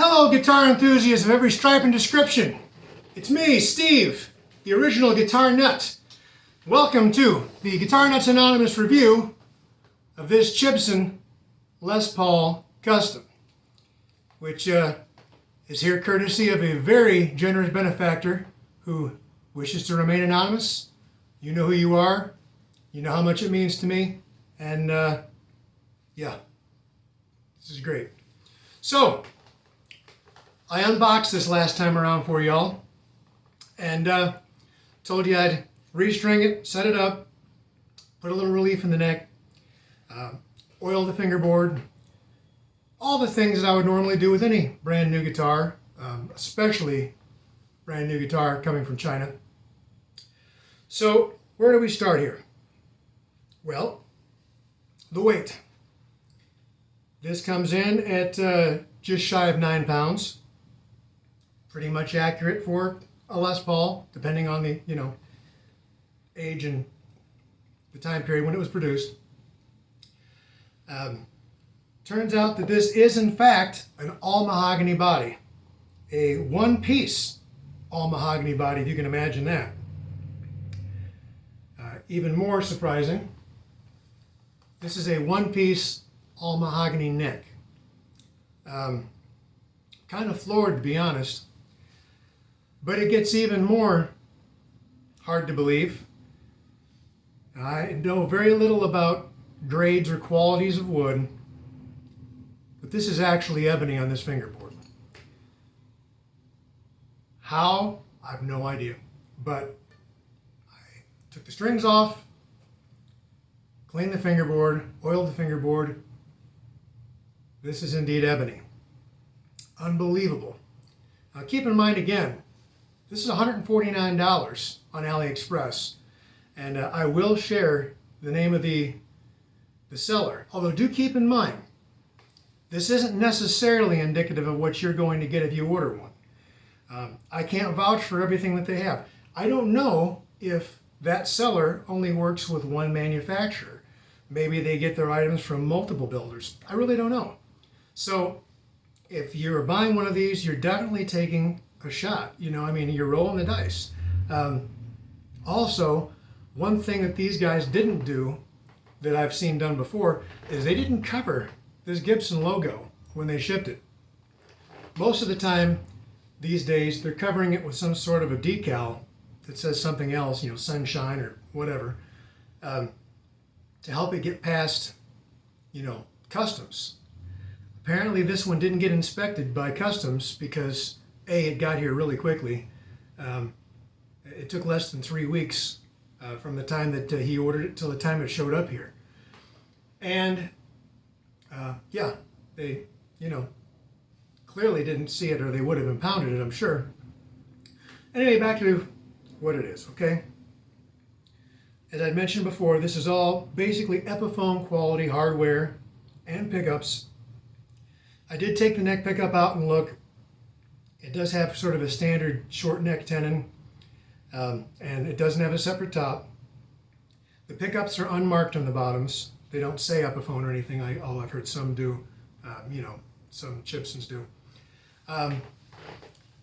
Hello, guitar enthusiasts of every stripe and description. It's me, Steve, the original Guitar Nut. Welcome to the Guitar Nuts Anonymous review of this Chibson Les Paul Custom, which is here courtesy of a very generous benefactor who wishes to remain anonymous. You know who you are. You know how much it means to me. And yeah, this is great. So, I unboxed this last time around for y'all and told you I'd restring it, set it up, put a little relief in the neck, oil the fingerboard, all the things that I would normally do with any brand new guitar, especially brand new guitar coming from China. So where do we start here? Well, the weight. This comes in at just shy of 9 pounds. Pretty much accurate for a Les Paul, depending on the, age and the time period when it was produced. Turns out that this is in fact an all mahogany body. A one-piece all mahogany body, if you can imagine that. Even more surprising, this is a one-piece all mahogany neck. Kind of floored, to be honest. But it gets even more hard to believe. I know very little about grades or qualities of wood, but this is actually ebony on this fingerboard. How? I have no idea. But I took the strings off, cleaned the fingerboard, oiled the fingerboard. This is indeed ebony. Unbelievable. Now keep in mind again, this is $149 on Aliexpress, and I will share the name of the seller. Although do keep in mind, this isn't necessarily indicative of what you're going to get if you order one. I can't vouch for everything that they have. I don't know if that seller only works with one manufacturer. Maybe they get their items from multiple builders. I really don't know. So if you're buying one of these, you're definitely taking a shot. You're rolling the dice. Also, one thing that these guys didn't do that I've seen done before is they didn't cover this Gibson logo when they shipped it. Most of the time these days they're covering it with some sort of a decal that says something else, sunshine or whatever, to help it get past, customs. Apparently this one didn't get inspected by customs because it got here really quickly. It took less than 3 weeks from the time that he ordered it till the time it showed up here. And yeah, they, clearly didn't see it or they would have impounded it, I'm sure. Anyway, back to what it is, okay? As I mentioned before, this is all basically Epiphone quality hardware and pickups. I did take the neck pickup out and look. It does have sort of a standard short neck tenon, and it doesn't have a separate top. The pickups are unmarked on the bottoms. They don't say Epiphone or anything. I've heard some do, some Chibsons do.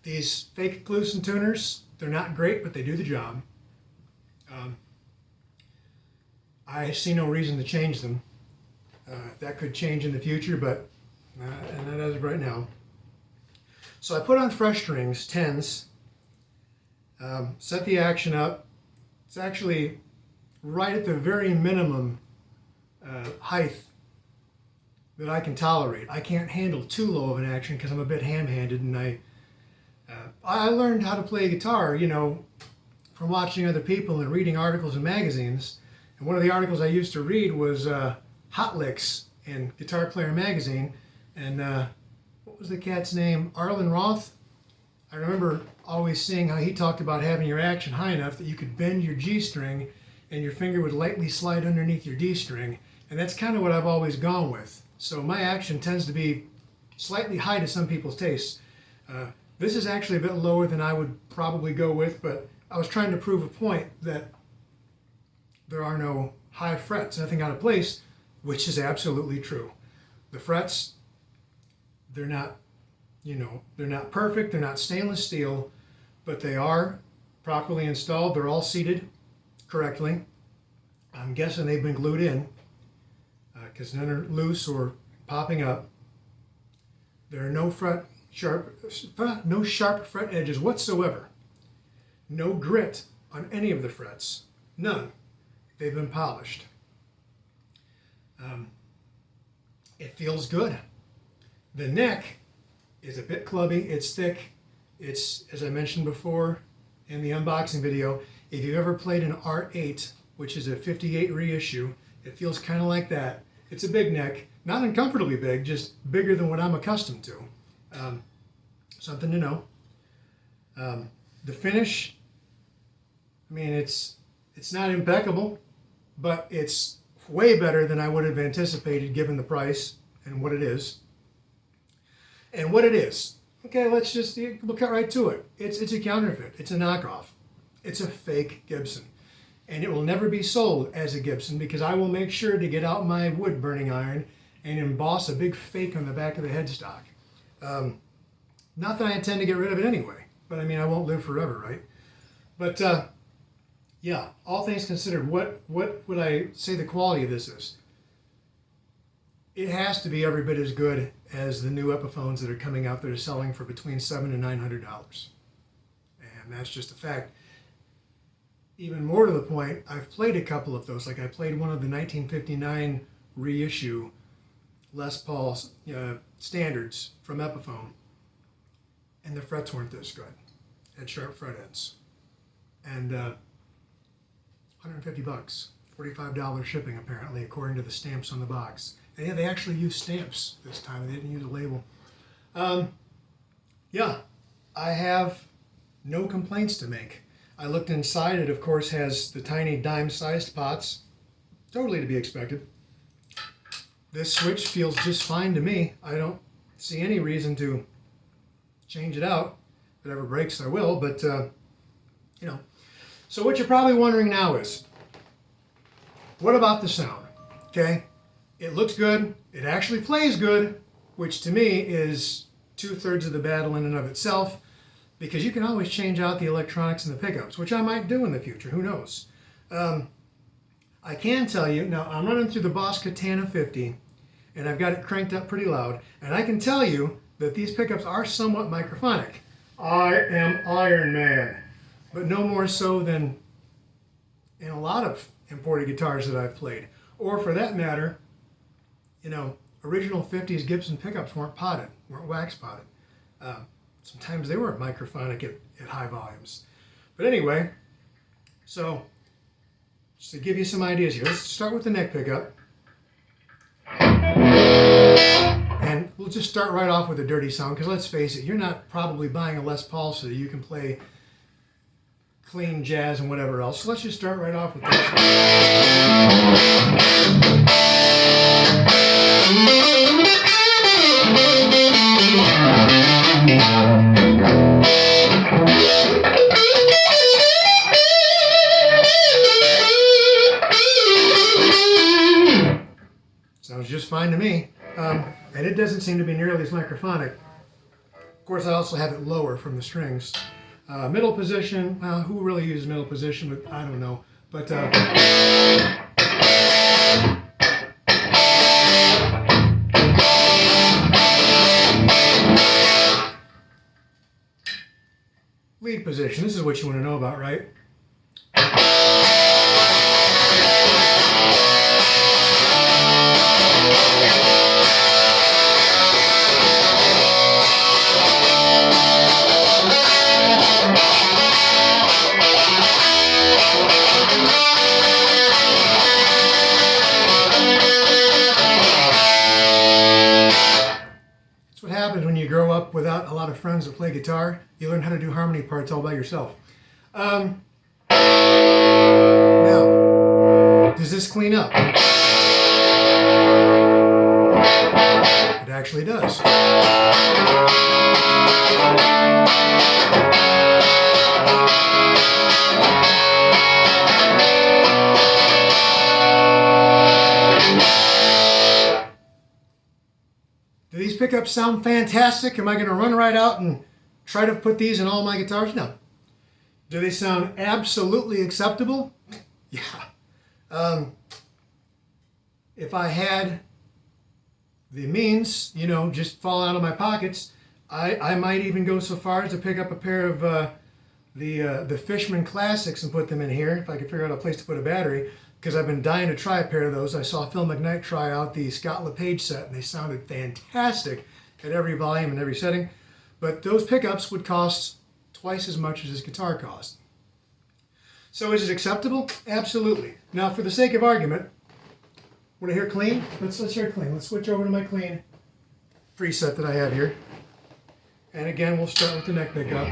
These fake Glucin tuners, they're not great, but they do the job. I see no reason to change them. That could change in the future, but and that as of right now. So I put on fresh strings, 10s, set the action up. It's actually right at the very minimum height that I can tolerate. I can't handle too low of an action because I'm a bit ham-handed, and I learned how to play guitar, from watching other people and reading articles in magazines. And one of the articles I used to read was Hot Licks in Guitar Player magazine, and what was the cat's name? Arlen Roth? I remember always seeing how he talked about having your action high enough that you could bend your G string and your finger would lightly slide underneath your D string. And that's kind of what I've always gone with. So my action tends to be slightly high to some people's tastes. This is actually a bit lower than I would probably go with, but I was trying to prove a point that there are no high frets, nothing out of place, which is absolutely true. The frets, they're not, they're not perfect, they're not stainless steel, but they are properly installed. They're all seated correctly. I'm guessing they've been glued in because none are loose or popping up. There are no sharp fret edges whatsoever. No grit on any of the frets. None. They've been polished. It feels good. The neck is a bit clubby. It's thick. It's, as I mentioned before in the unboxing video, if you've ever played an R8, which is a 58 reissue, it feels kind of like that. It's a big neck, not uncomfortably big, just bigger than what I'm accustomed to. Something to know. The finish, I mean, it's not impeccable, but it's way better than I would have anticipated given the price and what it is. And what it is, okay, we'll cut right to it. It's a counterfeit. It's a knockoff. It's a fake Gibson. And it will never be sold as a Gibson because I will make sure to get out my wood burning iron and emboss a big fake on the back of the headstock. Not that I intend to get rid of it anyway, but I mean, I won't live forever, right? But yeah, all things considered, what would I say the quality of this is? It has to be every bit as good as the new Epiphones that are coming out that are selling for between $700 and $900. And that's just a fact. Even more to the point, I've played a couple of those. Like I played one of the 1959 reissue Les Paul standards from Epiphone, and the frets weren't this good. Had sharp fret ends. And $150, $45 shipping apparently, according to the stamps on the box. And yeah, they actually used stamps this time. They didn't use a label. Yeah, I have no complaints to make. I looked inside. It, of course, has the tiny dime-sized pots. Totally to be expected. This switch feels just fine to me. I don't see any reason to change it out. If it ever breaks, I will, but, So what you're probably wondering now is, what about the sound? Okay, it looks good. It actually plays good, which to me is 2/3 of the battle in and of itself, because you can always change out the electronics and the pickups, which I might do in the future. Who knows? I can tell you, now I'm running through the Boss Katana 50, and I've got it cranked up pretty loud, and I can tell you that these pickups are somewhat microphonic. I am Iron Man, but no more so than in a lot of imported guitars that I've played. Or for that matter, original 50s Gibson pickups weren't potted, weren't wax potted. Sometimes they were microphonic at high volumes. But anyway, so just to give you some ideas here, let's start with the neck pickup. And we'll just start right off with a dirty sound, because let's face it, you're not probably buying a Les Paul so that you can play clean jazz and whatever else. So let's just start right off with this. Sounds just fine to me. And it doesn't seem to be nearly as microphonic. Of course, I also have it lower from the strings. Middle position, well, who really uses middle position? But I don't know. But lead position, this is what you want to know about, right? That's what happens when you grow up without a lot of friends that play guitar. You learn how to do harmony parts all by yourself. Now, does this clean up? It actually does. Do these these pickups sound fantastic. Am I going to run right out and try to put these in all my guitars? No. Do they sound absolutely acceptable? Yeah. If I had the means, you know, just fall out of my pockets, I might even go so far as to pick up a pair of the Fishman Classics and put them in here, if I could figure out a place to put a battery, because I've been dying to try a pair of those. I saw Phil McKnight try out the Scott LePage set, and they sounded fantastic at every volume and every setting. But those pickups would cost twice as much as this guitar cost. So is it acceptable? Absolutely. Now, for the sake of argument, want to hear clean? Let's hear clean. Let's switch over to my clean preset that I have here. And again, we'll start with the neck pickup.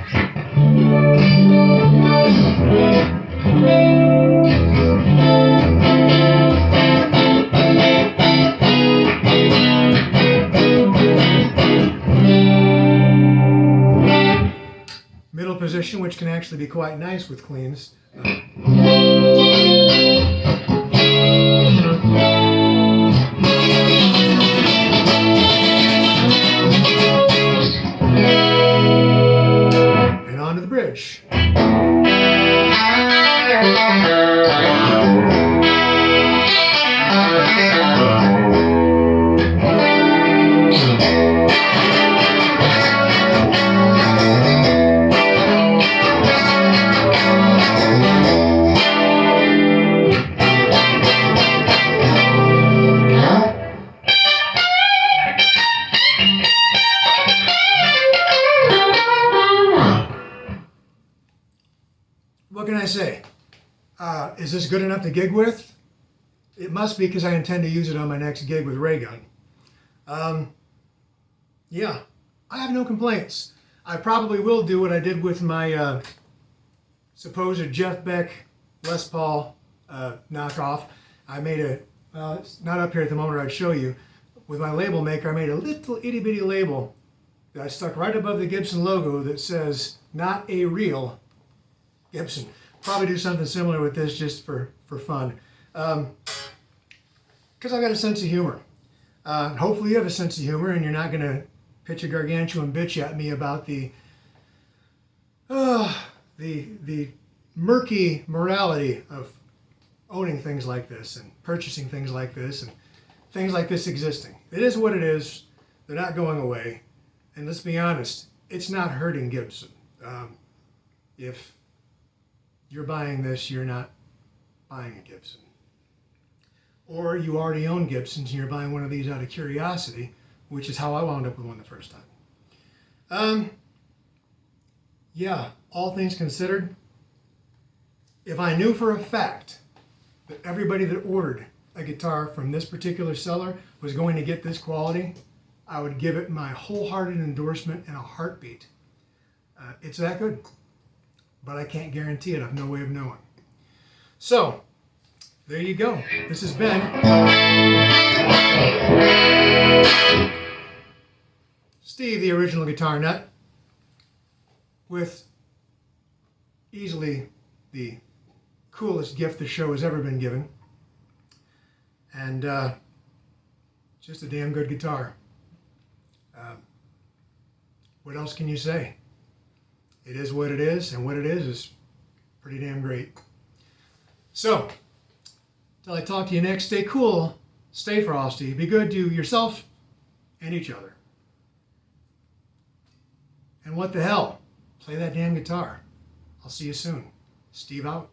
Middle position, which can actually be quite nice with cleans. And on to the bridge. What can I say? Is this good enough to gig with? It must be, because I intend to use it on my next gig with Ray Gun. Yeah, I have no complaints. I probably will do what I did with my supposed Jeff Beck Les Paul knockoff. I made a, well, it's not up here at the moment, or I'd show you. With my label maker, I made a little itty bitty label that I stuck right above the Gibson logo that says, "Not a real Gibson." Probably do something similar with this just for fun. Because I've got a sense of humor. Hopefully you have a sense of humor and you're not going to pitch a gargantuan bitch at me about the murky morality of owning things like this and purchasing things like this and things like this existing. It is what it is. They're not going away. And let's be honest, it's not hurting Gibson. If you're buying this, you're not buying a Gibson. Or you already own Gibsons and you're buying one of these out of curiosity, which is how I wound up with one the first time. Yeah, all things considered, if I knew for a fact that everybody that ordered a guitar from this particular seller was going to get this quality, I would give it my wholehearted endorsement in a heartbeat. It's that good. But I can't guarantee it. I have no way of knowing. So, there you go. This has been Steve, the original guitar nut, with easily the coolest gift the show has ever been given. And just a damn good guitar. What else can you say? It is what it is, and what it is pretty damn great. So, till I talk to you next, stay cool, stay frosty, be good to yourself and each other. And what the hell? Play that damn guitar. I'll see you soon. Steve out.